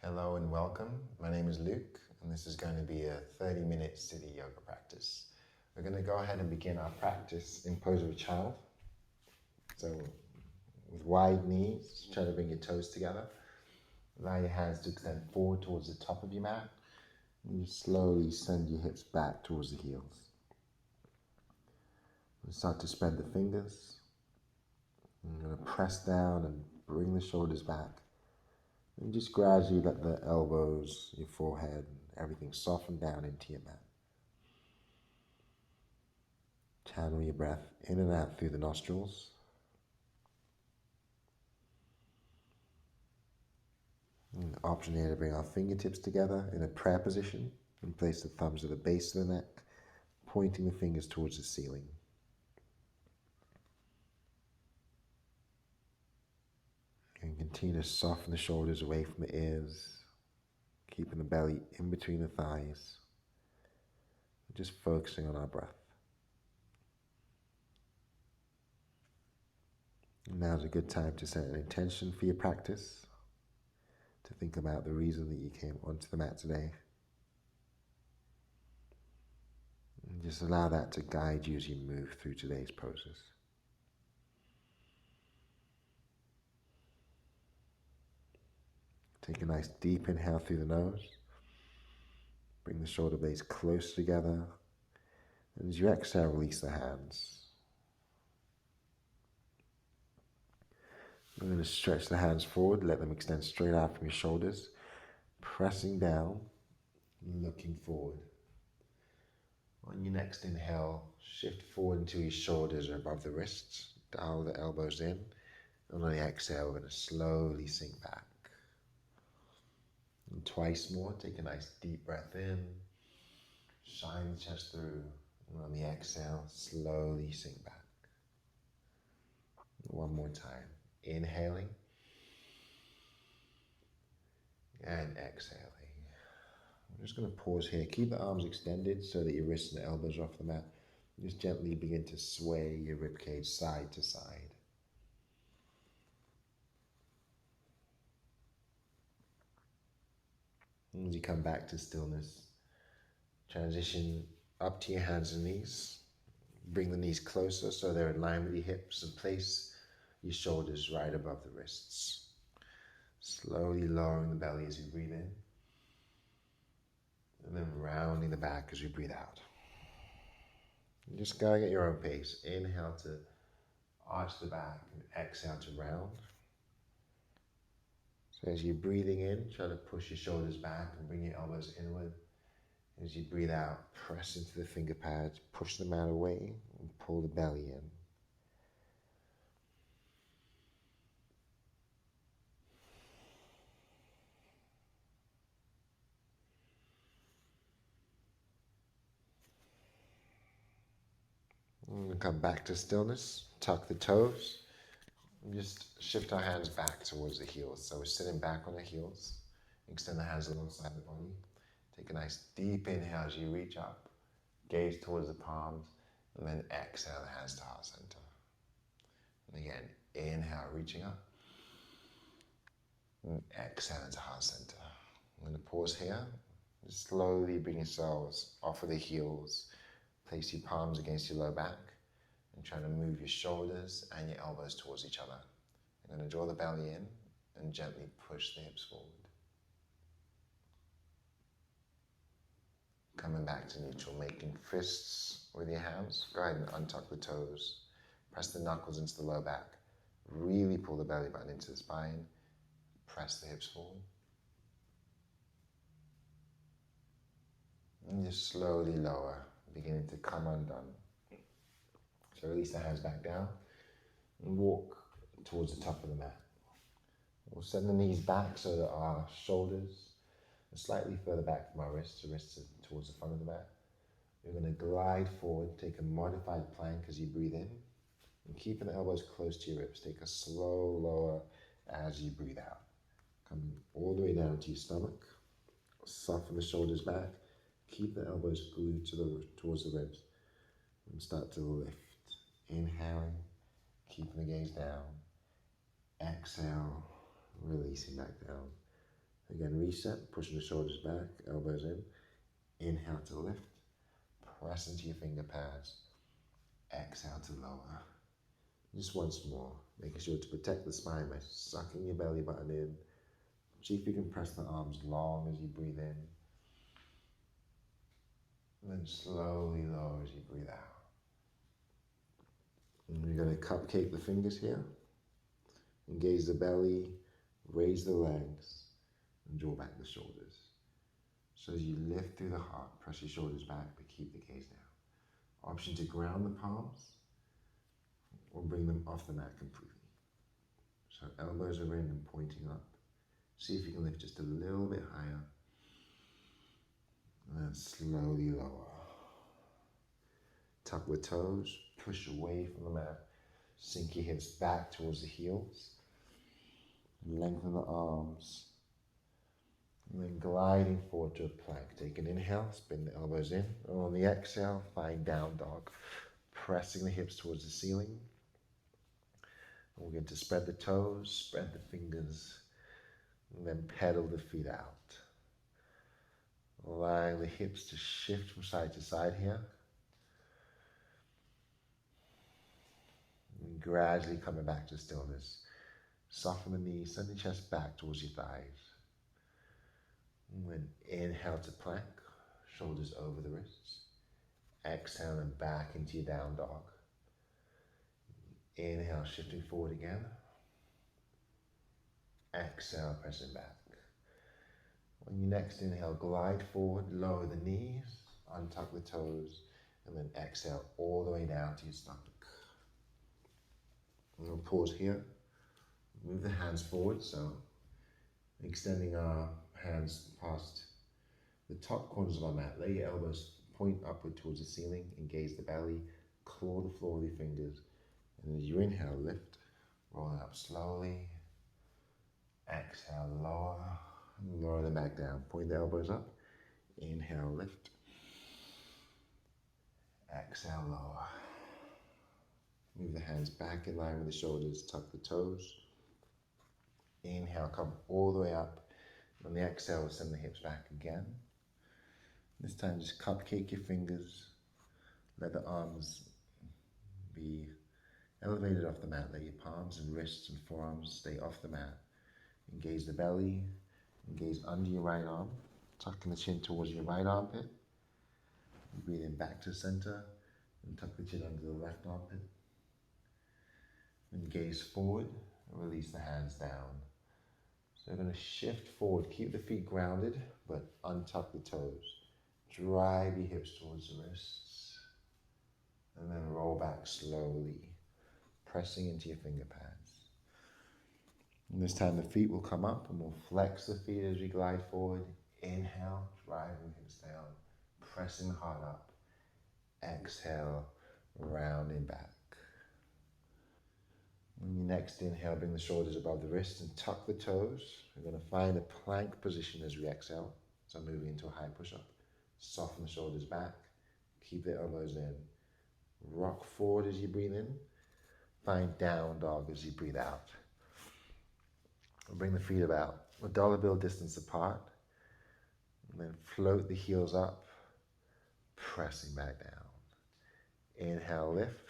Hello and welcome. My name is Luke, and this is going to be a 30-minute city yoga practice. We're going to go ahead and begin our practice in pose of a child. So, with wide knees, try to bring your toes together. Allow your hands to extend forward towards the top of your mat. And you slowly send your hips back towards the heels. And start to spread the fingers. I'm going to press down and bring the shoulders back. And just gradually let the elbows, your forehead, everything soften down into your mat. Channel your breath in and out through the nostrils. And option here to bring our fingertips together in a prayer position and place the thumbs at the base of the neck, pointing the fingers towards the ceiling. And continue to soften the shoulders away from the ears, keeping the belly in between the thighs, just focusing on our breath. And now's a good time to set an intention for your practice, to think about the reason that you came onto the mat today. And just allow that to guide you as you move through today's poses. Take a nice deep inhale through the nose. Bring the shoulder blades close together. And as you exhale, release the hands. We're going to stretch the hands forward, let them extend straight out from your shoulders. Pressing down, looking forward. On your next inhale, shift forward until your shoulders are above the wrists. Dial the elbows in. And on the exhale, we're going to slowly sink back. And twice more, take a nice deep breath in. Shine the chest through. And on the exhale, slowly sink back. One more time. Inhaling. And exhaling. I'm just going to pause here. Keep the arms extended so that your wrists and elbows are off the mat. Just gently begin to sway your ribcage side to side. As you come back to stillness, transition up to your hands and knees. Bring the knees closer so they're in line with your hips and place your shoulders right above the wrists. Slowly lowering the belly as you breathe in. And then rounding the back as you breathe out. You're just going at your own pace. Inhale to arch the back and exhale to round. So as you're breathing in, try to push your shoulders back and bring your elbows inward. As you breathe out, press into the finger pads, push them out away, and pull the belly in. And come back to stillness, tuck the toes, and just shift our hands back towards the heels. So we're sitting back on the heels, extend the hands alongside the body. Take a nice deep inhale as you reach up, gaze towards the palms, and then exhale the hands to heart center. And again, inhale, reaching up, and exhale into heart center. I'm going to pause here. Just slowly bring yourselves off of the heels. Place your palms against your low back and try to move your shoulders and your elbows towards each other. I'm going to draw the belly in and gently push the hips forward. Coming back to neutral, making fists with your hands. Go ahead and untuck the toes. Press the knuckles into the low back. Really pull the belly button into the spine. Press the hips forward. And just slowly lower, beginning to come undone. So release the hands back down and walk towards the top of the mat. We'll send the knees back so that our shoulders are slightly further back from our wrists. The wrists are towards the front of the mat. You're going to glide forward, take a modified plank as you breathe in, and keeping the elbows close to your ribs. Take a slow lower as you breathe out. Come all the way down to your stomach. Soften the shoulders back. Keep the elbows glued towards the ribs. And start to lift. Inhaling, keeping the gaze down. Exhale, releasing back down. Again, reset, pushing the shoulders back, elbows in. Inhale to lift, press into your finger pads. Exhale to lower. Just once more, making sure to protect the spine by sucking your belly button in. See if you can press the arms long as you breathe in. And then slowly lower as you breathe out. And you're going to cupcake the fingers here. Engage the belly, raise the legs, and draw back the shoulders. So as you lift through the heart, press your shoulders back, but keep the gaze down. Option to ground the palms or bring them off the mat completely. So elbows are in and pointing up. See if you can lift just a little bit higher. And then slowly lower. Tuck the toes, push away from the mat. Sink your hips back towards the heels. Lengthen the arms. And then gliding forward to a plank. Take an inhale, spin the elbows in. And on the exhale, find down dog. Pressing the hips towards the ceiling. And we're going to spread the toes, spread the fingers, and then pedal the feet out. Allowing the hips to shift from side to side here. And gradually coming back to stillness. Soften the knees, send the chest back towards your thighs. And then inhale to plank, shoulders over the wrists. Exhale and back into your down dog. Inhale, shifting forward again. Exhale, pressing back. On your next inhale, glide forward, lower the knees, untuck the toes, and then exhale all the way down to your stomach. And we'll pause here. Move the hands forward, so extending our hands past the top corners of our mat. Lay your elbows point upward towards the ceiling, engage the belly, claw the floor with your fingers. And as you inhale, lift, roll it up slowly. Exhale, lower, and lower them back down. Point the elbows up. Inhale, lift. Exhale, lower. Move the hands back in line with the shoulders, tuck the toes. Inhale, come all the way up. On the exhale, send the hips back again. This time, just cupcake your fingers. Let the arms be elevated off the mat. Let your palms and wrists and forearms stay off the mat. Engage the belly. Engage under your right arm. Tucking the chin towards your right armpit. Breathe in back to center. And tuck the chin under the left armpit. And gaze forward. And release the hands down. So we're going to shift forward. Keep the feet grounded, but untuck the toes. Drive your hips towards the wrists. And then roll back slowly, pressing into your finger pads. And this time the feet will come up and we'll flex the feet as we glide forward. Inhale, driving hips down, pressing the heart up. Exhale, rounding back. On your next inhale, bring the shoulders above the wrists and tuck the toes. We're going to find a plank position as we exhale. So moving into a high push-up. Soften the shoulders back. Keep the elbows in. Rock forward as you breathe in. Find down dog as you breathe out. And bring the feet about a dollar bill distance apart. And then float the heels up, pressing back down. Inhale, lift.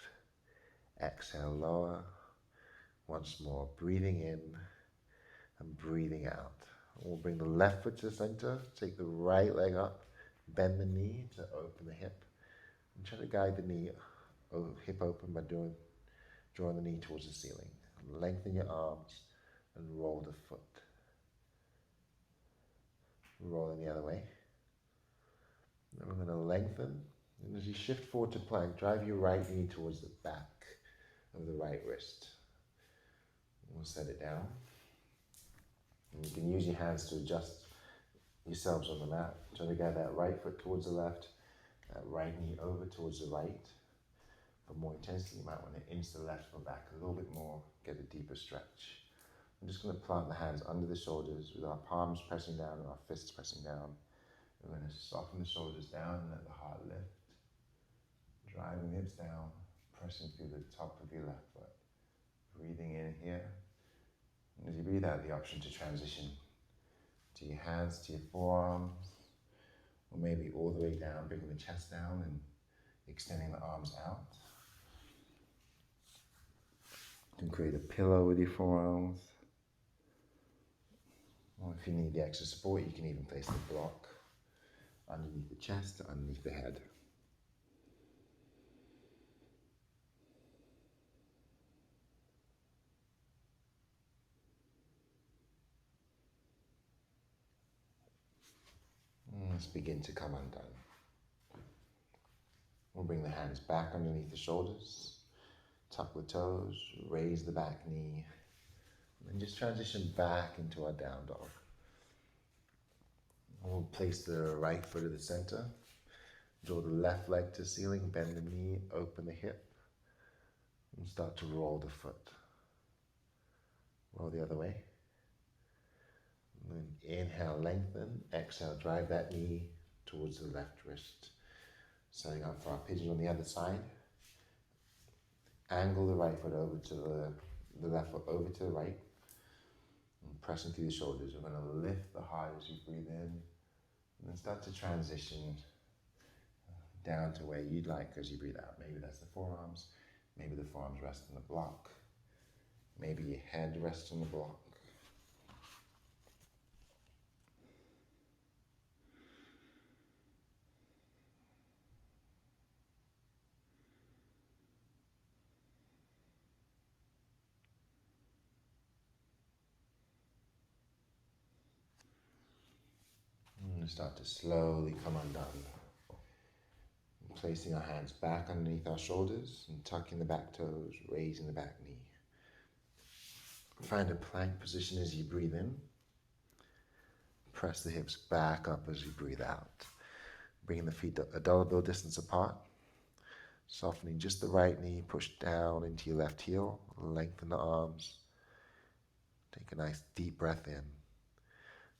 Exhale, lower. Once more, breathing in and breathing out. We'll bring the left foot to the center, take the right leg up, bend the knee to open the hip, and try to guide the knee, hip open by drawing the knee towards the ceiling. Lengthen your arms and roll the foot. Rolling the other way. Then we're going to lengthen, and as you shift forward to plank, drive your right knee towards the back of the right wrist. We'll set it down. And you can use your hands to adjust yourselves on the mat. Try to guide that right foot towards the left, that right knee over towards the right. For more intensity, you might want to inch the left foot back a little bit more, get a deeper stretch. I'm just going to plant the hands under the shoulders with our palms pressing down and our fists pressing down. We're going to soften the shoulders down and let the heart lift. Driving the hips down, pressing through the top of your left foot. Breathing in here. And as you breathe out, the option to transition to your hands, to your forearms, or maybe all the way down, bringing the chest down and extending the arms out. You can create a pillow with your forearms. Or if you need the extra support, you can even place the block underneath the chest, underneath the head. Let's begin to come undone. We'll bring the hands back underneath the shoulders, tuck the toes, raise the back knee, and just transition back into our down dog. We'll place the right foot at the center, draw the left leg to the ceiling, bend the knee, open the hip, and start to roll the foot. Roll the other way. And then inhale, lengthen. Exhale, drive that knee towards the left wrist. Setting up for our pigeon on the other side. Angle the right foot over to the left foot over to the right. And pressing through the shoulders. We're going to lift the heart as you breathe in. And then start to transition down to where you'd like as you breathe out. Maybe that's the forearms. Maybe the forearms rest on the block. Maybe your head rests on the block. And start to slowly come undone. Placing our hands back underneath our shoulders and tucking the back toes, raising the back knee. Find a plank position as you breathe in. Press the hips back up as you breathe out. Bringing the feet a dollar bill distance apart. Softening just the right knee, push down into your left heel. Lengthen the arms. Take a nice deep breath in.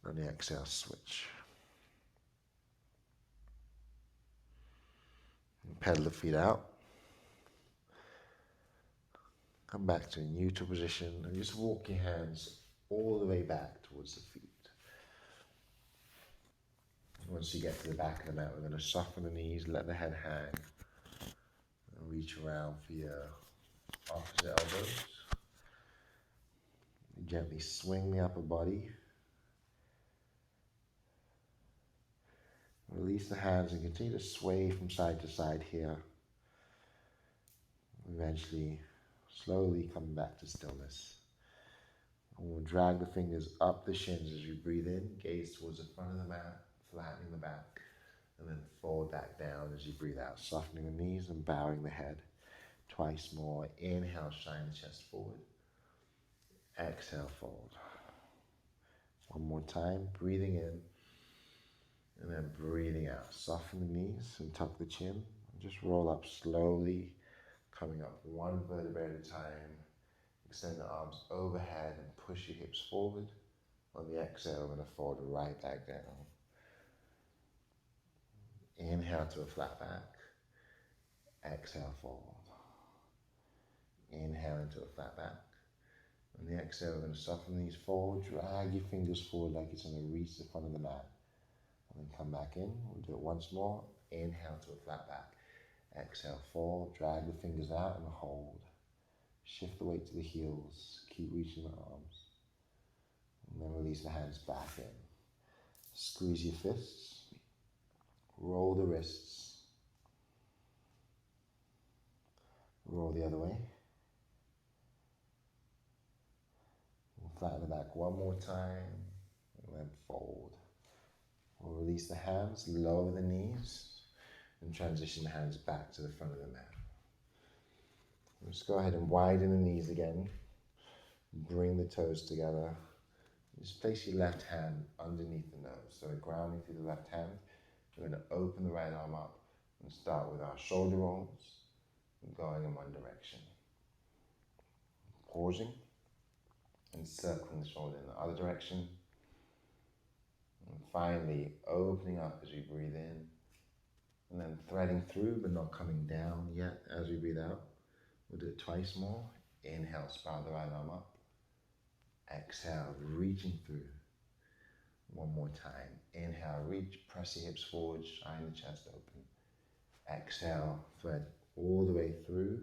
On the exhale, switch. And pedal the feet out. Come back to a neutral position and just walk your hands all the way back towards the feet. Once you get to the back of the mat, we're going to soften the knees, let the head hang, and reach around for your opposite elbows. Gently swing the upper body. Release the hands and continue to sway from side to side here. Eventually, slowly coming back to stillness. And we'll drag the fingers up the shins as you breathe in, gaze towards the front of the mat, flattening the back, and then fold back down as you breathe out, softening the knees and bowing the head. Twice more. Inhale, shine the chest forward. Exhale, fold. One more time, breathing in, and then breathing out. Soften the knees and tuck the chin. And just roll up slowly, coming up one vertebrae at a time. Extend the arms overhead and push your hips forward. On the exhale, we're going to fold right back down. Inhale to a flat back. Exhale, fold. Inhale into a flat back. On the exhale, we're going to soften these forward. Drag your fingers forward like it's going to reach the front of the mat. And then come back in. We'll do it once more. Inhale to a flat back. Exhale, fold. Drag the fingers out and hold. Shift the weight to the heels. Keep reaching the arms. And then release the hands back in. Squeeze your fists. Roll the wrists. Roll the other way. And flatten the back one more time. And then fold. We'll release the hands, lower the knees, and transition the hands back to the front of the mat. Just go ahead and widen the knees again. Bring the toes together. Just place your left hand underneath the nose. So we're grounding through the left hand. We're going to open the right arm up and start with our shoulder rolls, going in one direction. Pausing and circling the shoulder in the other direction. And finally, opening up as we breathe in. And then threading through, but not coming down yet as we breathe out. We'll do it twice more. Inhale, spiral the right arm up. Exhale, reaching through. One more time. Inhale, reach, press your hips forward, shine the chest open. Exhale, thread all the way through,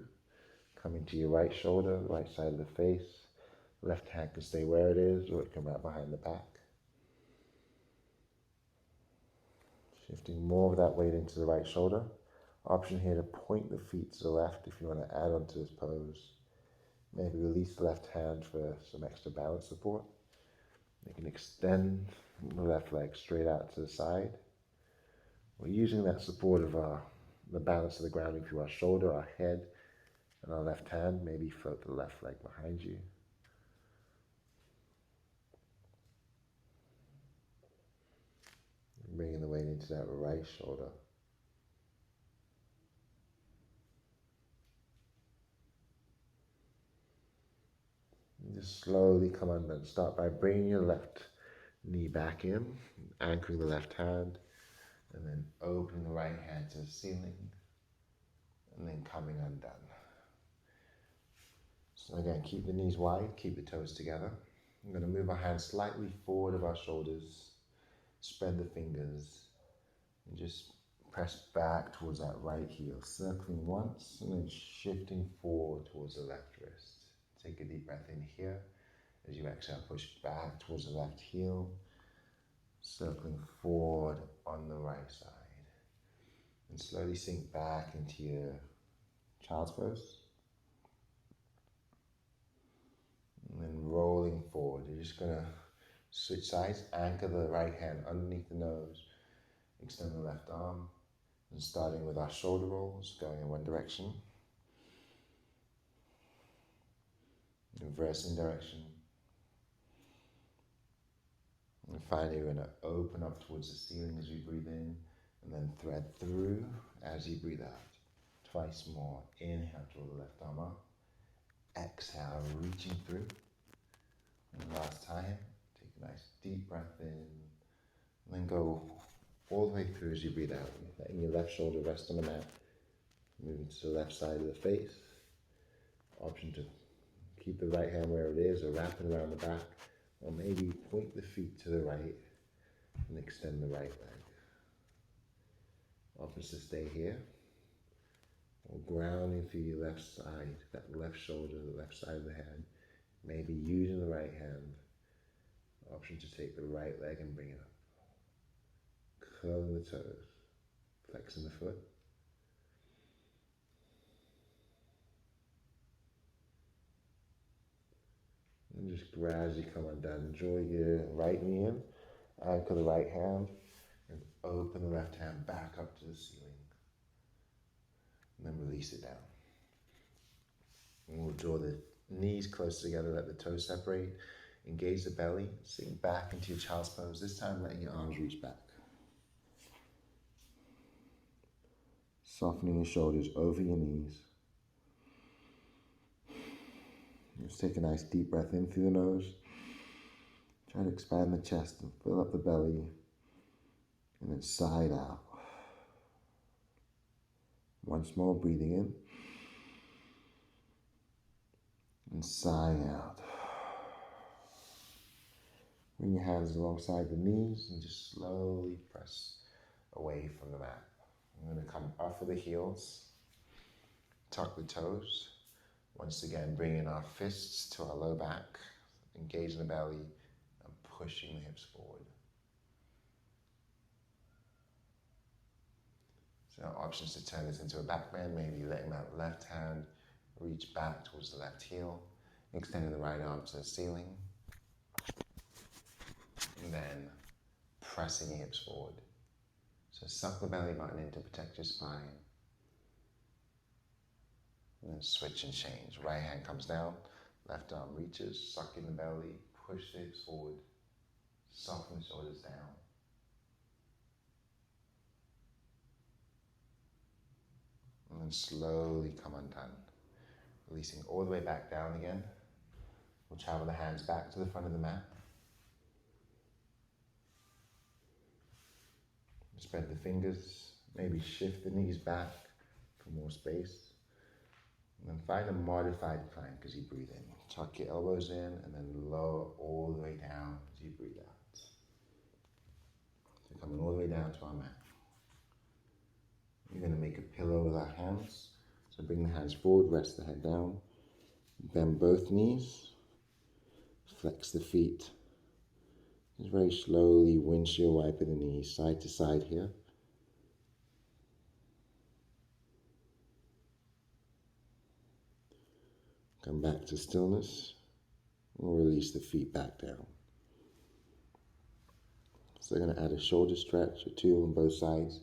coming to your right shoulder, right side of the face. Left hand can stay where it is, or it can wrap behind the back. Shifting more of that weight into the right shoulder. Option here to point the feet to the left if you want to add on to this pose. Maybe release the left hand for some extra balance support. You can extend the left leg straight out to the side. We're using that support of the balance of the grounding through our shoulder, our head, and our left hand. Maybe float the left leg behind you. Bringing the weight into that right shoulder. And just slowly come undone. Start by bringing your left knee back in, anchoring the left hand, and then opening the right hand to the ceiling, and then coming undone. So again, keep the knees wide, keep the toes together. I'm going to move our hands slightly forward of our shoulders, spread the fingers, and just press back towards that right heel, circling once, and then shifting forward towards the left wrist. Take a deep breath in here. As you exhale, push back towards the left heel, circling forward on the right side. And slowly sink back into your child's pose. And then rolling forward. You're just going to switch sides, anchor the right hand underneath the nose, extend the left arm, and starting with our shoulder rolls, going in one direction, reversing direction. And finally, we're going to open up towards the ceiling as we breathe in, and then thread through as you breathe out. Twice more. Inhale, draw the left arm up. Exhale, reaching through. And last time, take a nice deep breath in, and then go all the way through as you breathe out. Letting your left shoulder rest on the mat. Moving to the left side of the face. Option to keep the right hand where it is, or wrap it around the back, or maybe point the feet to the right and extend the right leg. Options to stay here, or grounding through your left side, that left shoulder, the left side of the head. Maybe using the right hand. Option to take the right leg and bring it up. Curling the toes, flexing the foot. And just gradually come undone. Draw your right knee in, anchor the right hand, and open the left hand back up to the ceiling. And then release it down. And we'll draw the knees close together, let the toes separate. Engage the belly, sink back into your child's pose. This time letting your arms reach back. Softening your shoulders over your knees. Just take a nice deep breath in through the nose. Try to expand the chest and fill up the belly. And then side out. Once more, breathing in. And sighing out. Bring your hands alongside the knees and just slowly press away from the mat. I'm going to come off of the heels. Tuck the toes. Once again, bringing our fists to our low back, engaging the belly, and pushing the hips forward. So options to turn this into a back bend, maybe letting that left hand reach back towards the left heel, extending the right arm to the ceiling, and then pressing your hips forward. So suck the belly button in to protect your spine. And then switch and change. Right hand comes down, left arm reaches, suck in the belly, push the hips forward, soften the shoulders down. And then slowly come undone. Releasing all the way back down again. We'll travel the hands back to the front of the mat. Spread the fingers, maybe shift the knees back for more space. And then find a modified plank as you breathe in. Tuck your elbows in and then lower all the way down as you breathe out. down to our mat. We're going to make a pillow with our hands. So bring the hands forward, rest the head down, bend both knees, flex the feet. Just very slowly windshield wiper the knees side to side here. Come back to stillness. We'll release the feet back down. So we're going to add a shoulder stretch or two on both sides.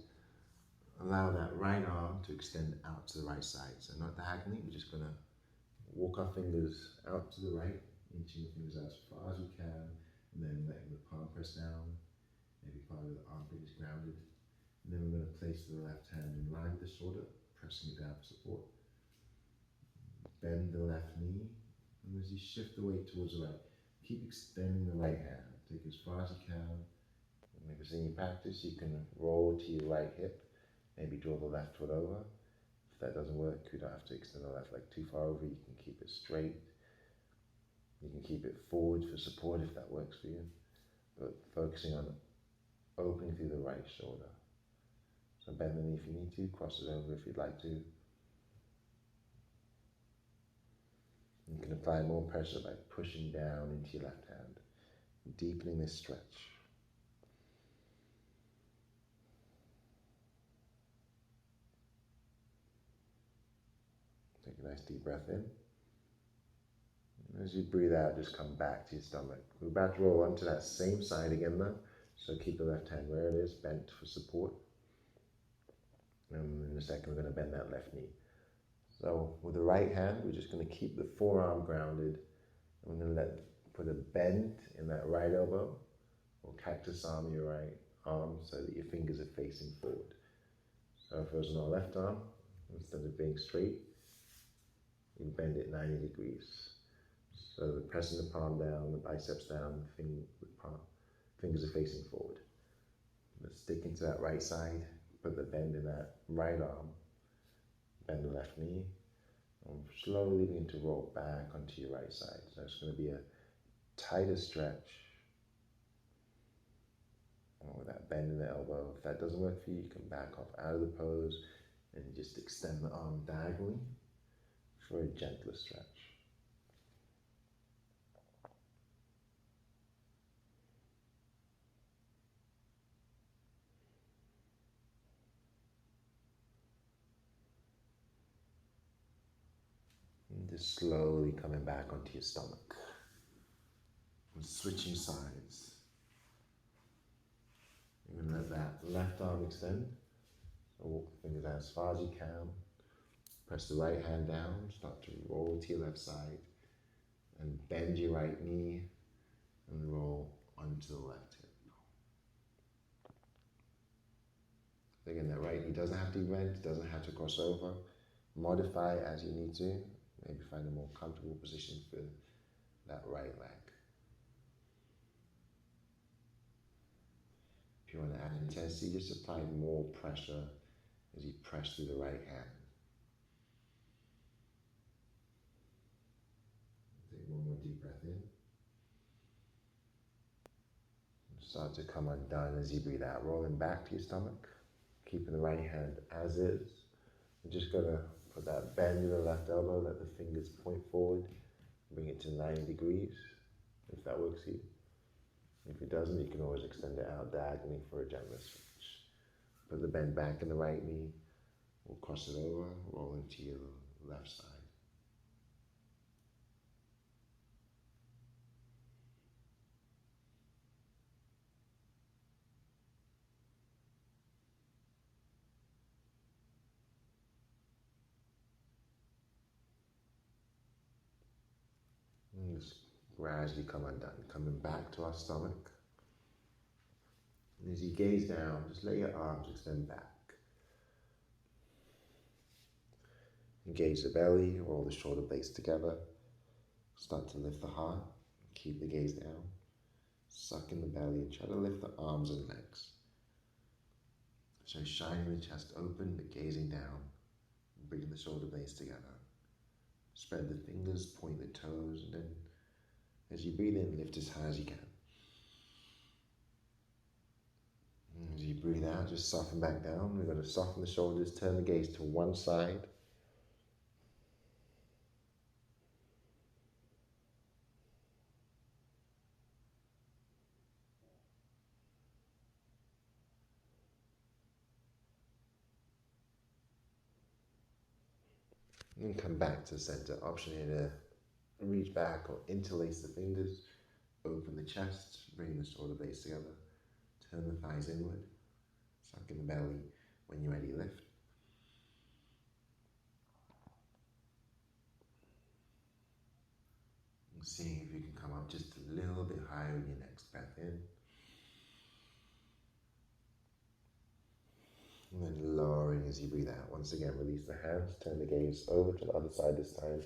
Allow that right arm to extend out to the right side. So not diagonally, we're just going to walk our fingers out to the right, inching the fingers out as far as we can, and then letting the palm press down. Maybe part of the armpit is grounded. And then we're going to place the left hand in line with the shoulder, pressing it down for support. Bend the left knee, and as you shift the weight towards the right, keep extending the right hand. Take it as far as you can. Maybe as in your practice, you can roll to your right hip, maybe draw the left foot over. If that doesn't work, you don't have to extend the left leg too far over. You can keep it straight. You can keep it forward for support if that works for you. But focusing on opening through the right shoulder. So bend the knee if you need to, cross it over if you'd like to. You can apply more pressure by pushing down into your left hand, deepening this stretch. Take a nice deep breath in. As you breathe out, just come back to your stomach. We're about to roll onto that same side again though, so keep the left hand where it is, bent for support. And in a second, we're going to bend that left knee. So with the right hand, we're just going to keep the forearm grounded. And we're going to put a bend in that right elbow, or cactus arm in your right arm, so that your fingers are facing forward. So if it was on our left arm, instead of being straight, you bend it 90 degrees. So we're pressing the palm down, the biceps down, fingers are facing forward. Let's stick into that right side, put the bend in that right arm, bend the left knee, and slowly begin to roll back onto your right side. So it's going to be a tighter stretch. And with that bend in the elbow, if that doesn't work for you, you can back off out of the pose and just extend the arm diagonally for a gentler stretch. And just slowly coming back onto your stomach. And switching sides. You're going to let that left arm extend. So walk the fingers out as far as you can. Press the right hand down. Start to roll to your left side. And bend your right knee and roll onto the left hip. Again, that right knee doesn't have to be bent, doesn't have to cross over. Modify as you need to. Maybe find a more comfortable position for that right leg. If you want to add intensity, just apply more pressure as you press through the right hand. Take one more deep breath in. Start to come undone as you breathe out, rolling back to your stomach, keeping the right hand as is. You're just going to put that bend in the left elbow, let the fingers point forward, bring it to 90 degrees, if that works for you. If it doesn't, you can always extend it out diagonally for a gentler switch. Put the bend back in the right knee, we'll cross it over, roll into your left side. And just gradually come undone, coming back to our stomach. And as you gaze down, just let your arms extend back. Engage the belly, roll the shoulder blades together. Start to lift the heart, keep the gaze down. Suck in the belly and try to lift the arms and legs. So shining the chest open, but gazing down. Bring the shoulder blades together. Spread the fingers, point the toes, and then as you breathe in, lift as high as you can. And as you breathe out, just soften back down. We're going to soften the shoulders, turn the gaze to one side. And then come back to the center. Option here to reach back or interlace the fingers, open the chest, bring the shoulder blades together, turn the thighs inward, suck in the belly. When you're ready, lift. And seeing if you can come up just a little bit higher with your next breath in. And then lowering as you breathe out. Once again, release the hands, turn the gaze over to the other side this time.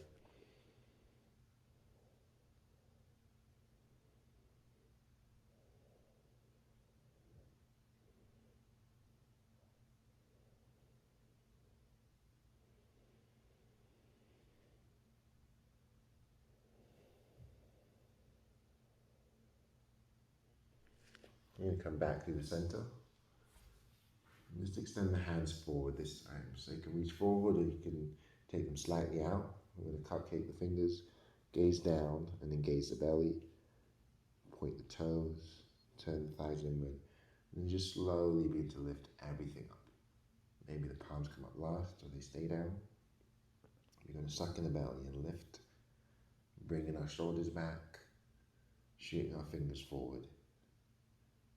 You're going to come back through the center. And just extend the hands forward this time. So you can reach forward or you can take them slightly out. We're going to cupcake the fingers, gaze down, and then gaze the belly. Point the toes, turn the thighs inward, and just slowly begin to lift everything up. Maybe the palms come up last or they stay down. We're going to suck in the belly and lift, bringing our shoulders back, shooting our fingers forward.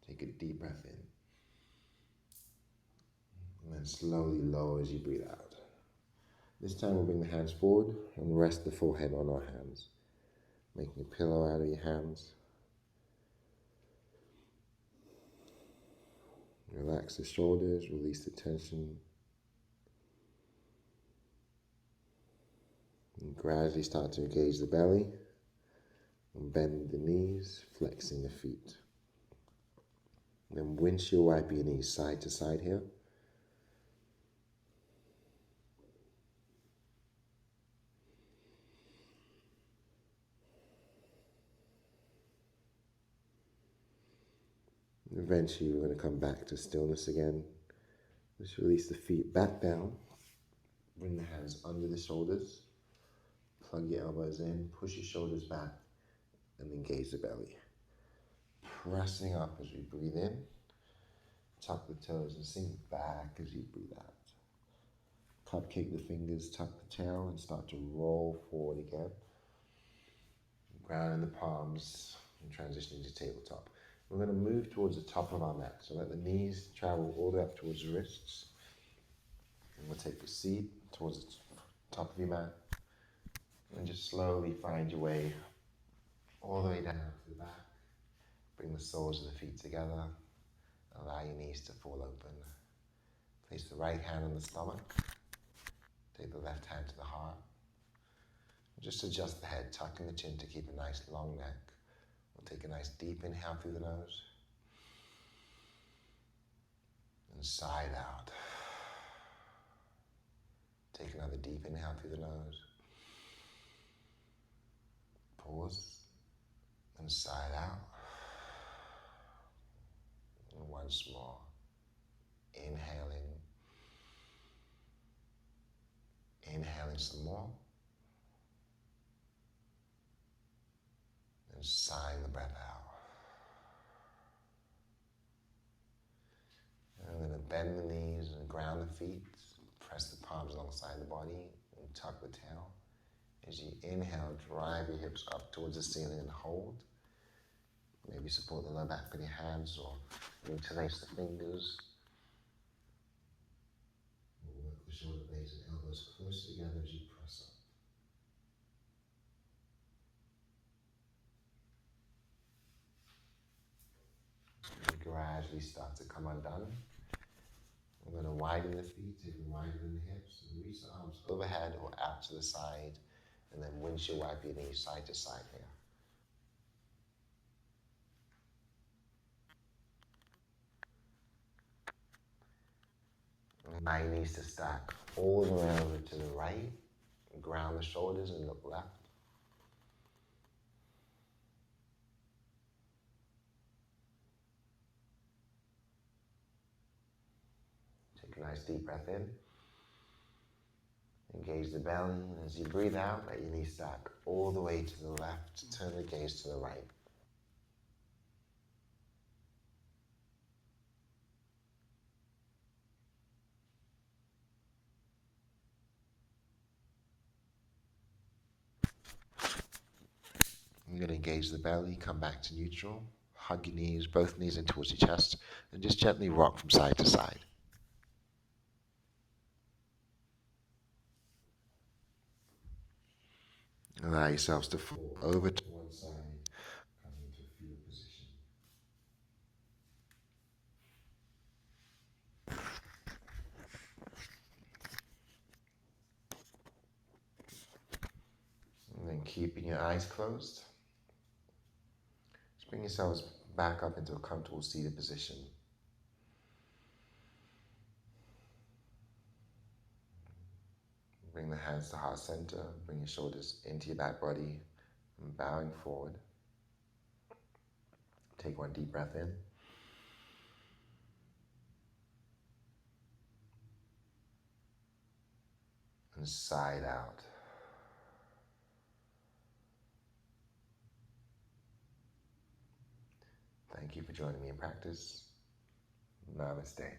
Take a deep breath in. And then slowly lower as you breathe out. This time we'll bring the hands forward and rest the forehead on our hands, making a pillow out of your hands. Relax the shoulders, release the tension. And gradually start to engage the belly and bend the knees, flexing the feet. Then windshield wipe your knees side to side here. Eventually we're going to come back to stillness again. Just release the feet back down. Bring the hands under the shoulders. Plug your elbows in, push your shoulders back, and engage the belly. Pressing up as we breathe in. Tuck the toes and sink back as you breathe out. Cupcake the fingers, tuck the tail, and start to roll forward again. Grounding the palms and transitioning to tabletop. We're going to move towards the top of our mat. So let the knees travel all the way up towards the wrists. And we'll take a seat towards the top of your mat. And just slowly find your way all the way down to the back. Bring the soles of the feet together. Allow your knees to fall open. Place the right hand on the stomach. Take the left hand to the heart. Just adjust the head, tucking the chin to keep a nice long neck. We'll take a nice deep inhale through the nose. And side out. Take another deep inhale through the nose. Pause. And side out. And once more. Inhaling. Inhaling some more. And sighing the breath out. And I'm going to bend the knees and ground the feet. Press the palms alongside the body and tuck the tail. As you inhale, drive your hips up towards the ceiling and hold. Maybe support the lower back with your hands or interlace the fingers. We'll work the shoulder blades and elbows close together as you press up. And gradually start to come undone. We're going to widen the feet, even wider than the hips, and reach the arms overhead or out to the side, and then windshield wipe your knees side to side here. Allow your knees to stack all the way over to the right, ground the shoulders and look left. Take a nice deep breath in. Engage the belly, and as you breathe out, let your knees stack all the way to the left. Turn the gaze to the right. You're going to engage the belly, come back to neutral. Hug your knees, both knees in towards your chest, and just gently rock from side to side. Allow yourselves to fall over to one side, come into a fetal position. And then keeping your eyes closed, just bring yourselves back up into a comfortable seated position. Bring the hands to heart center, bring your shoulders into your back body, and bowing forward. Take one deep breath in. And side out. Thank you for joining me in practice. Namaste.